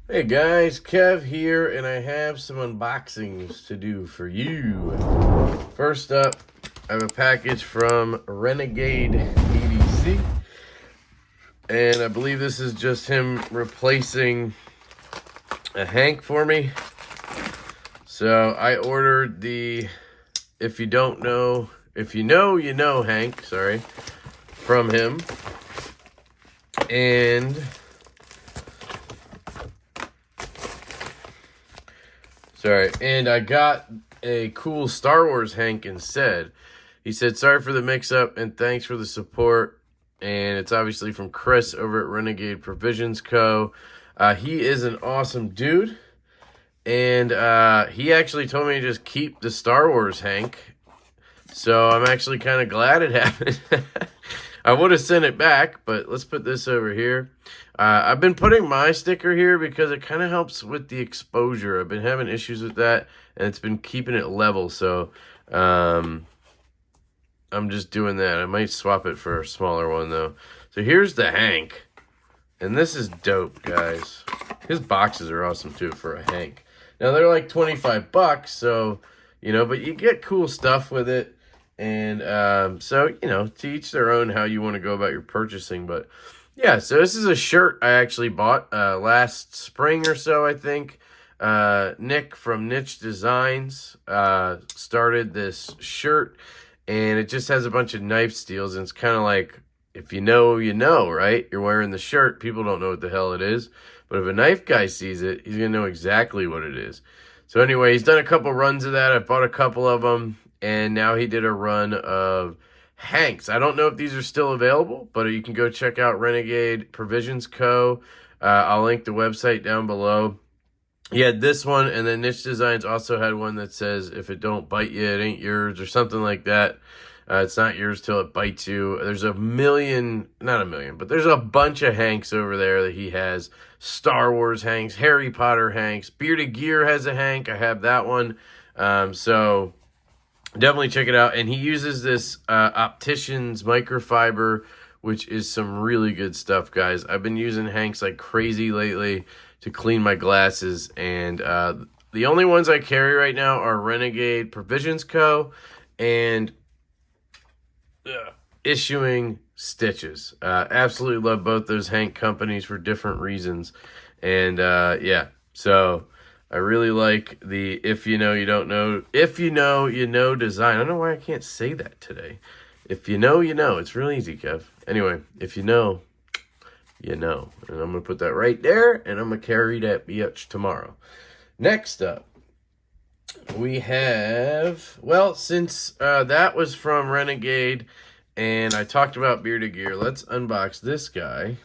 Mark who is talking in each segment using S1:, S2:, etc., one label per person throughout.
S1: Hey guys, Kev here, and I have some unboxings to do for you. First up, I have a package from Renegade EDC, and I believe this is just him replacing a Hank for me. So I ordered the If You Don't Know, If You Know, You Know Hank, sorry, from him. And I got a cool Star Wars Hank instead. He said, sorry for the mix-up and thanks for the support. And it's obviously from Chris over at Renegade Provisions Co. He is an awesome dude. And he actually told me to just keep the Star Wars Hank. So I'm actually kind of glad it happened. I would have sent it back, but let's put this over here. I've been putting my sticker here because it kind of helps with the exposure. I've been having issues with that, and it's been keeping it level. So I'm just doing that. I might swap it for a smaller one, though. So here's the Hank. And this is dope, guys. His boxes are awesome, too, for a Hank. Now, they're like 25 bucks, so, you know, but you get cool stuff with it. And so, you know, to each their own how you want to go about your purchasing. But, yeah, so this is a shirt I actually bought last spring or so, I think. Nick from Niche Designs started this shirt, and it just has a bunch of knife steels, and it's kind of like, if you know, you know, right? You're wearing the shirt, people don't know what the hell it is. But if a knife guy sees it, he's going to know exactly what it is. So anyway, he's done a couple runs of that. I bought a couple of them. And now he did a run of Hanks. I don't know if these are still available, but you can go check out Renegade Provisions Co. I'll link the website down below. He had this one, and then Niche Designs also had one that says, if it don't bite you, it ain't yours, or something like that. It's not yours till it bites you. There's a million, not a million, but there's a bunch of Hanks over there that he has. Star Wars Hanks, Harry Potter Hanks, Bearded Gear has a Hank. I have that one. So definitely check it out. And he uses this Opticians microfiber, which is some really good stuff, guys. I've been using Hanks like crazy lately to clean my glasses. And the only ones I carry right now are Renegade Provisions Co. and Issuing Stitches. Absolutely love both those Hank companies for different reasons. And yeah, so I really like the If You Know, You Don't Know, If You Know, You Know design. I don't know why I can't say that today. If you know, you know. It's real easy, Kev. Anyway, if you know, you know. And I'm going to put that right there, and I'm going to carry that bitch tomorrow. Next up, we have, well, since that was from Renegade, and I talked about Bearded Gear, let's unbox this guy.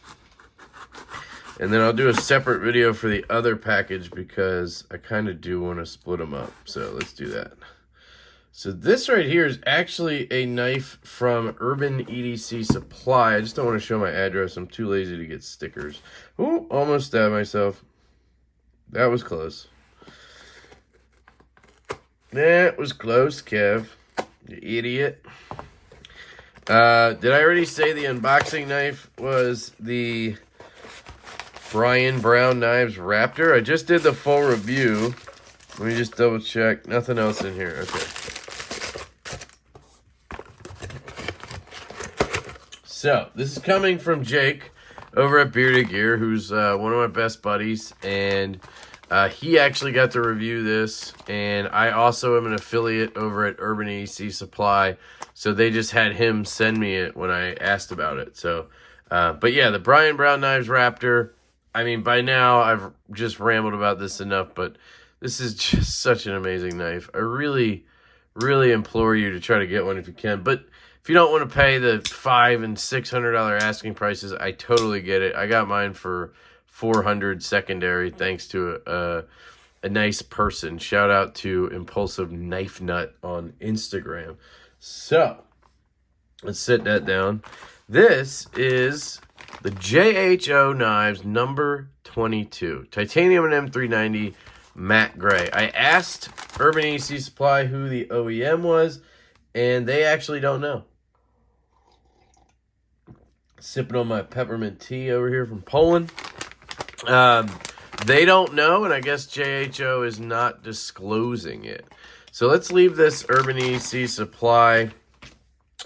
S1: And then I'll do a separate video for the other package because I kind of do want to split them up. So let's do that. So this right here is actually a knife from Urban EDC Supply. I just don't want to show my address. I'm too lazy to get stickers. Ooh, almost stabbed myself. That was close. That was close, Kev. You idiot. Did I already say the unboxing knife was the Brian Brown Knives Raptor? I just did the full review. Let me just double check. Nothing else in here. Okay. So, this is coming from Jake over at Bearded Gear, who's one of my best buddies. And he actually got to review this. And I also am an affiliate over at Urban EDC Supply. So they just had him send me it when I asked about it. So, but yeah, the Brian Brown Knives Raptor. I mean, by now, I've just rambled about this enough, but this is just such an amazing knife. I really, really implore you to try to get one if you can. But if you don't want to pay the $500 and $600 asking prices, I totally get it. I got mine for $400 secondary, thanks to a nice person. Shout out to Impulsive Knife Nut on Instagram. So, let's set that down. This is the JHO Knives number 22. Titanium and M390 matte gray. I asked Urban EDC Supply who the OEM was, and they actually don't know. Sipping on my peppermint tea over here from Poland. They don't know, and I guess JHO is not disclosing it. So let's leave this Urban EC Supply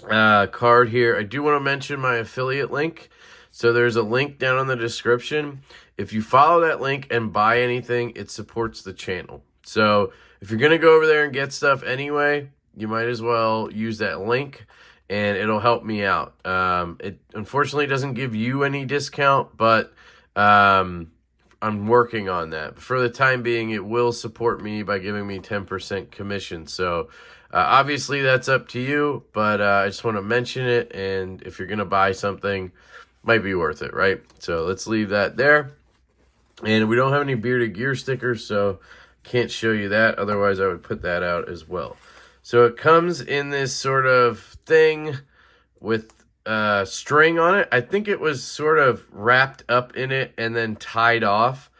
S1: card here. I do want to mention my affiliate link. So there's a link down in the description. If you follow that link and buy anything, it supports the channel. So if you're going to go over there and get stuff anyway, you might as well use that link, and it'll help me out. It unfortunately doesn't give you any discount, but I'm working on that. But for the time being, it will support me by giving me 10% commission. So obviously that's up to you, but I just want to mention it. And if you're going to buy something, might be worth it, right? So let's leave that there. And we don't have any Bearded Gear stickers, so can't show you that. Otherwise, I would put that out as well. So it comes in this sort of thing with string on it. I think it was sort of wrapped up in it and then tied off.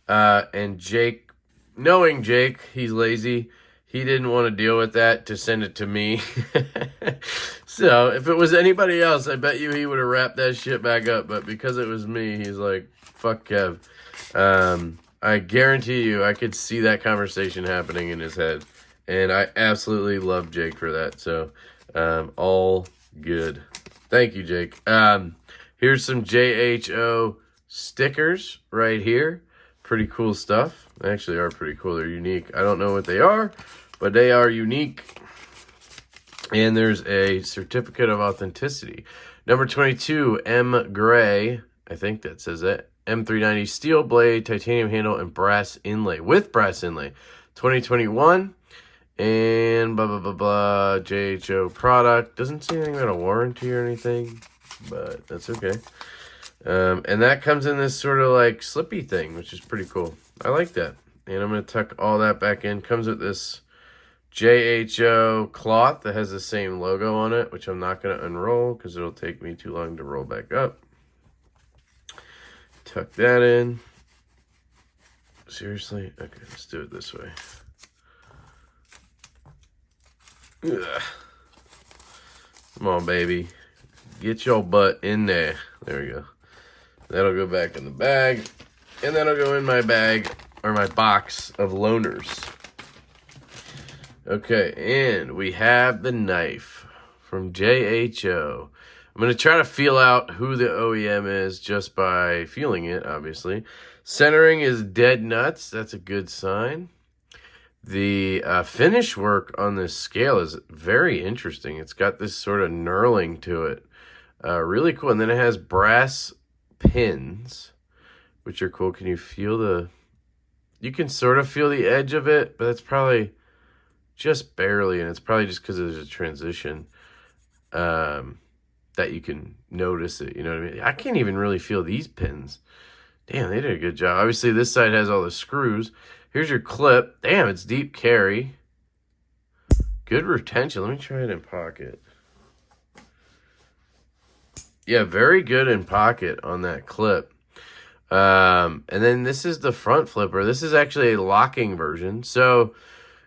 S1: And Jake, knowing Jake, he's lazy. He didn't want to deal with that to send it to me. So if it was anybody else, I bet you he would have wrapped that shit back up. But because it was me, he's like, fuck Kev. I guarantee you I could see that conversation happening in his head. And I absolutely love Jake for that. So all good. Thank you, Jake. Here's some JHO stickers right here. Pretty cool stuff. They actually are pretty cool. They're unique. I don't know what they are, but they are unique. And there's a certificate of authenticity. Number 22, M Gray. I think that says that. M390 steel blade, titanium handle, and brass inlay. With brass inlay. 2021. And blah, blah, blah, blah. JHO product. Doesn't say anything about a warranty or anything, but that's okay. And that comes in this sort of like slippy thing, which is pretty cool. I like that. And I'm going to tuck all that back in. Comes with this JHO cloth that has the same logo on it, which I'm not going to unroll because it'll take me too long to roll back up. Tuck that in. Seriously? Okay, let's do it this way. Ugh. Come on, baby. Get your butt in there. There we go. That'll go back in the bag. And that'll go in my bag, or my box of loaners. Okay, and we have the knife from JHO. I'm going to try to feel out who the OEM is just by feeling it, obviously. Centering is dead nuts. That's a good sign. The finish work on this scale is very interesting. It's got this sort of knurling to it. Really cool. And then it has brass pins, which are cool. Can you feel the... You can sort of feel the edge of it, but that's probably just barely. And it's probably just because there's a transition that you can notice it. You know what I mean? I can't even really feel these pins. Damn, they did a good job. Obviously, this side has all the screws. Here's your clip. Damn, it's deep carry. Good retention. Let me try it in pocket. Yeah, very good in pocket on that clip. And then this is the front flipper. This is actually a locking version. So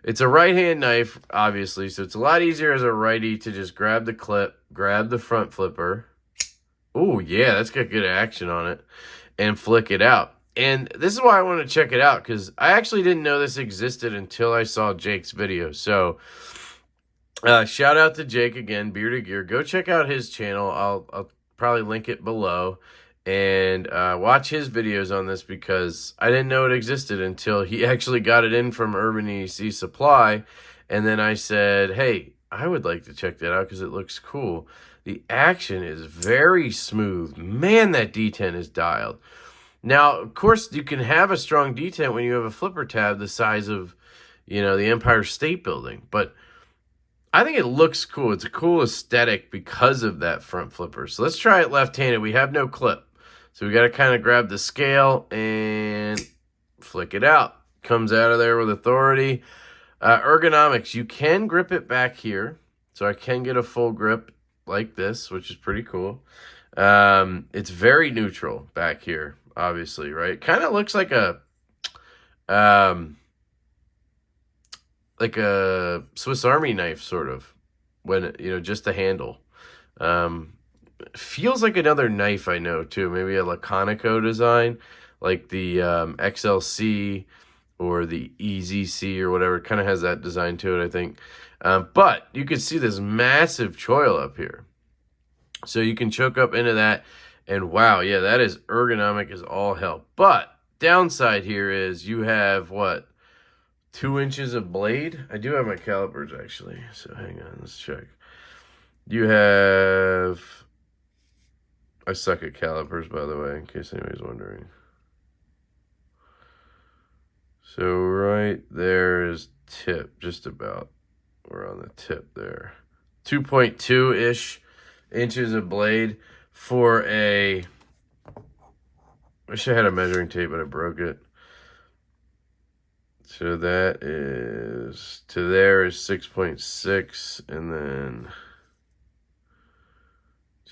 S1: it's a right-hand knife, obviously. So it's a lot easier as a righty to just grab the clip, grab the front flipper. Oh, yeah, that's got good action on it. And flick it out. And this is why I want to check it out, because I actually didn't know this existed until I saw Jake's video. So shout out to Jake again, Bearded Gear. Go check out his channel. I'll probably link it below. And watch his videos on this, because I didn't know it existed until he actually got it in from Urban EC Supply. And then I said, hey, I would like to check that out because it looks cool. The action is very smooth. Man, that D10 is dialed. Now, of course, you can have a strong D10 when you have a flipper tab the size of, you know, the Empire State Building. But I think it looks cool. It's a cool aesthetic because of that front flipper. So let's try it left-handed. We have no clip. So we got to kind of grab the scale and flick it out. Comes out of there with authority. Ergonomics, you can grip it back here. So I can get a full grip like this, which is pretty cool. It's very neutral back here, obviously, right? Kind of looks like a Swiss Army knife, sort of, when, you know, just the handle. Feels like another knife I know, too. Maybe a Laconico design. like the XLC or the EZC or whatever. It kind of has that design to it, I think. But you can see this massive choil up here. So you can choke up into that, and wow, yeah, that is ergonomic as all hell. But downside here is you have, what, 2 inches of blade? I do have my calipers, actually, so hang on, let's check. You have... I suck at calipers, by the way, in case anybody's wondering. So right there is tip, just about. We're on the tip there. 2.2-ish inches of blade for a... Wish I had a measuring tape, but I broke it. So that is... To there is 6.6, and then...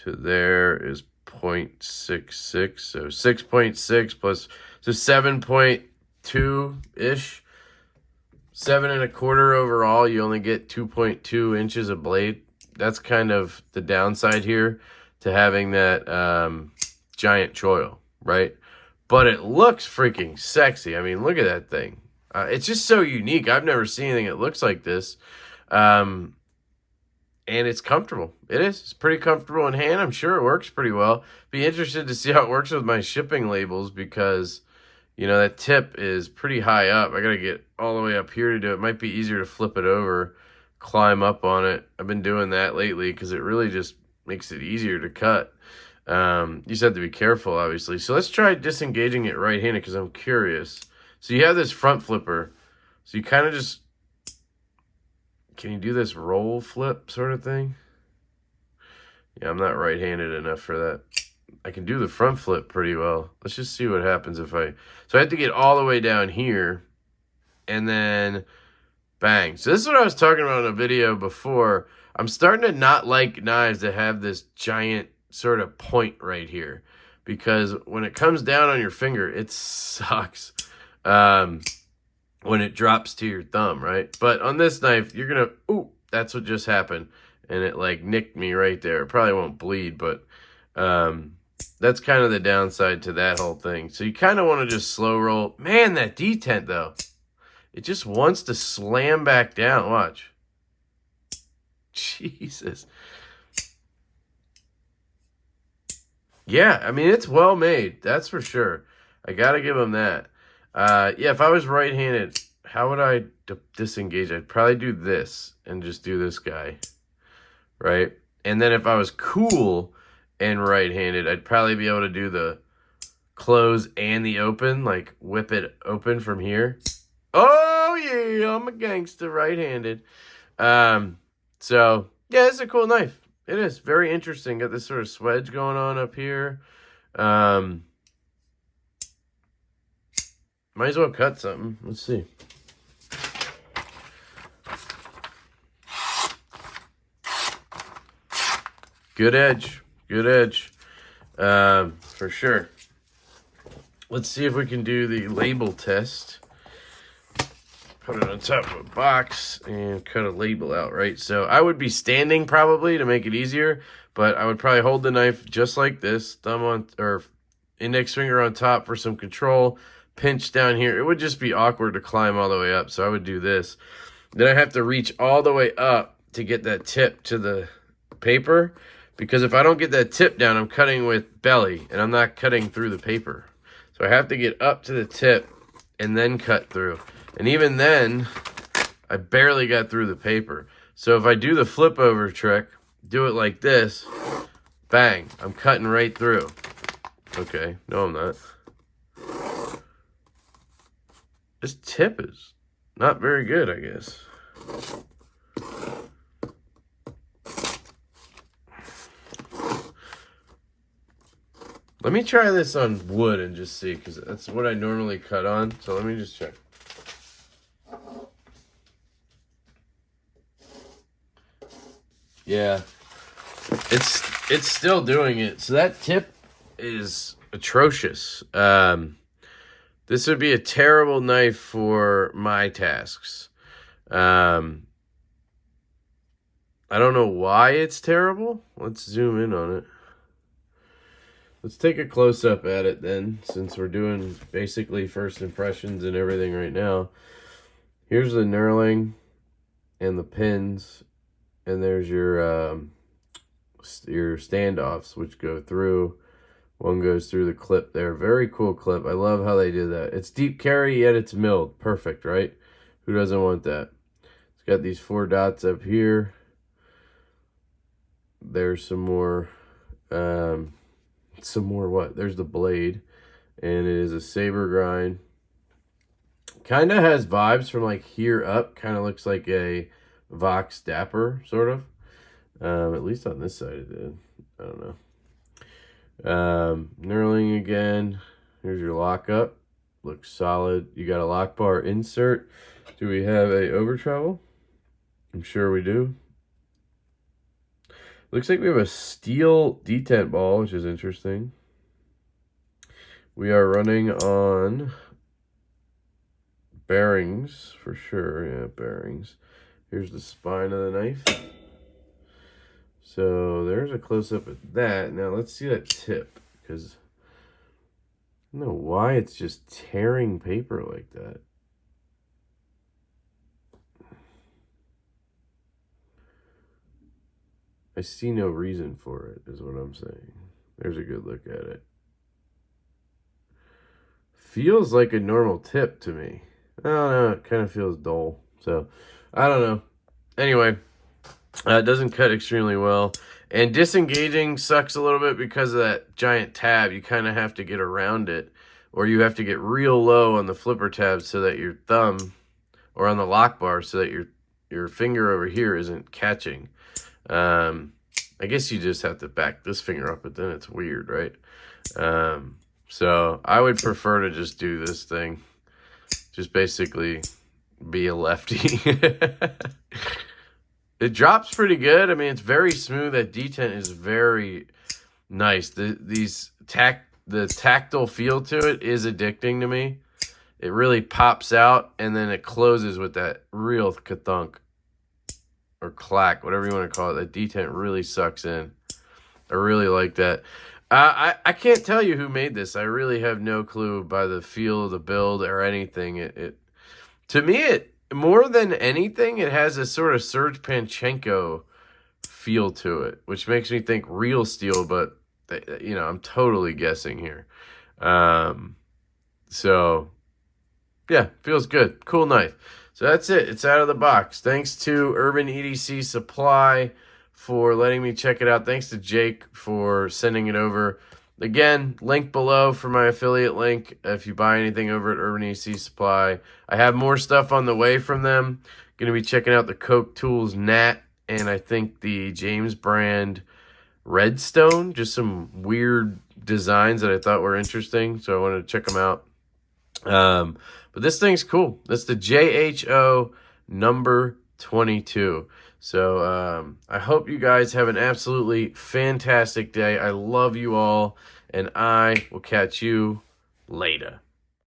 S1: To there is 0.66, so 6.6 plus... So 7.2-ish. 7 1/4 overall. You only get 2.2 inches of blade. That's kind of the downside here to having that giant choil, right? But it looks freaking sexy. I mean, look at that thing. It's just so unique. I've never seen anything that looks like this. And it's comfortable. It is. It's pretty comfortable in hand. I'm sure it works pretty well. Be interested to see how it works with my shipping labels because, you know, that tip is pretty high up. I got to get all the way up here to do it. It might be easier to flip it over, climb up on it. I've been doing that lately because it really just makes it easier to cut. You just have to be careful, obviously. So let's try disengaging it right-handed because I'm curious. So you have this front flipper. So you kind of just... Can you do this roll flip sort of thing? Yeah, I'm not right-handed enough for that. I can do the front flip pretty well. Let's just see what happens if I... So I have to get all the way down here and then bang. So this is what I was talking about in a video before. I'm starting to not like knives that have this giant sort of point right here because when it comes down on your finger, it sucks. When it drops to your thumb, right? But on this knife, you're gonna, ooh, that's what just happened. And it like nicked me right there. It probably won't bleed, but that's kind of the downside to that whole thing. So you kind of want to just slow roll. Man, that detent though, it just wants to slam back down. Watch. Jesus. Yeah, I mean, it's well made. That's for sure. I got to give them that. Yeah, if I was right-handed, how would I disengage? I'd probably do this and just do this guy, right? And then if I was cool and right-handed, I'd probably be able to do the close and the open, like whip it open from here. Oh, yeah, I'm a gangster right-handed. So, yeah, it's a cool knife. It is very interesting. Got this sort of swedge going on up here. Might as well cut something. Let's see. Good edge. Good edge. For sure. Let's see if we can do the label test. Put it on top of a box and cut a label out, right? So I would be standing probably to make it easier, but I would probably hold the knife just like this, thumb on, or index finger on top for some control. Pinch down here. It would just be awkward to climb all the way up, so I would do this. Then I have to reach all the way up to get that tip to the paper, because if I don't get that tip down, I'm cutting with belly, and I'm not cutting through the paper. So I have to get up to the tip and then cut through. And even then, I barely got through the paper. So if I do the flip over trick, do it like this, bang, I'm cutting right through. Okay, no I'm not. This tip is not very good, I guess. Let me try this on wood and just see, because that's what I normally cut on. So let me just check. Yeah, it's still doing it. So that tip is atrocious. This would be a terrible knife for my tasks. I don't know why it's terrible. Let's zoom in on it. let's take a close-up at it then, since we're doing basically first impressions and everything right now. Here's the knurling and the pins, and there's your standoffs, which go through. One goes through the clip there. Very cool clip. I love how they did that. It's deep carry, yet it's milled. Perfect, right? Who doesn't want that? It's got these 4 dots up here. There's some more what? There's the blade, and it is a saber grind. Kind of has vibes from like here up. Kind of looks like a Vox Dapper, sort of. At least on this side it did. I don't know. Knurling again. Here's your lockup. Looks solid. You got a lock bar insert. Do we have a over travel? I'm sure we do. Looks like we have a steel detent ball, which is interesting. We are running on bearings for sure. Yeah, bearings. Here's the spine of the knife. So there's a close-up of that. Now let's see that tip, because I don't know why it's just tearing paper like that. I see no reason for it, is what I'm saying. There's a good look at it. Feels like a normal tip to me. I don't know, it kind of feels dull. So, I don't know. Anyway, it doesn't cut extremely well. And disengaging sucks a little bit because of that giant tab. You kind of have to get around it. Or you have to get real low on the flipper tab so that your thumb, or on the lock bar, so that your finger over here isn't catching. I guess you just have to back this finger up, but then it's weird, right? So I would prefer to just do this thing. Just basically be a lefty. It drops pretty good. I mean, it's very smooth. That detent is very nice. The tactile feel to it is addicting to me. It really pops out, and then it closes with that real ka-thunk or clack, whatever you want to call it. That detent really sucks in. I really like that. I can't tell you who made this. I really have no clue by the feel of the build or anything. To me, more than anything, it has a sort of Serge Panchenko feel to it, which makes me think real steel, but you know, I'm totally guessing here. So yeah, feels good. Cool knife. So that's it. It's out of the box. Thanks to Urban EDC Supply for letting me check it out. Thanks to Jake for sending it over. Again, link below for my affiliate link if you buy anything over at Urban EDC Supply. I have more stuff on the way from them. Going to be checking out the Coke Tools Nat, and I think the James brand Redstone. Just some weird designs that I thought were interesting, so I wanted to check them out. But this thing's cool. That's the JHO number 22. So I hope you guys have an absolutely fantastic day. I love you all, and I will catch you later.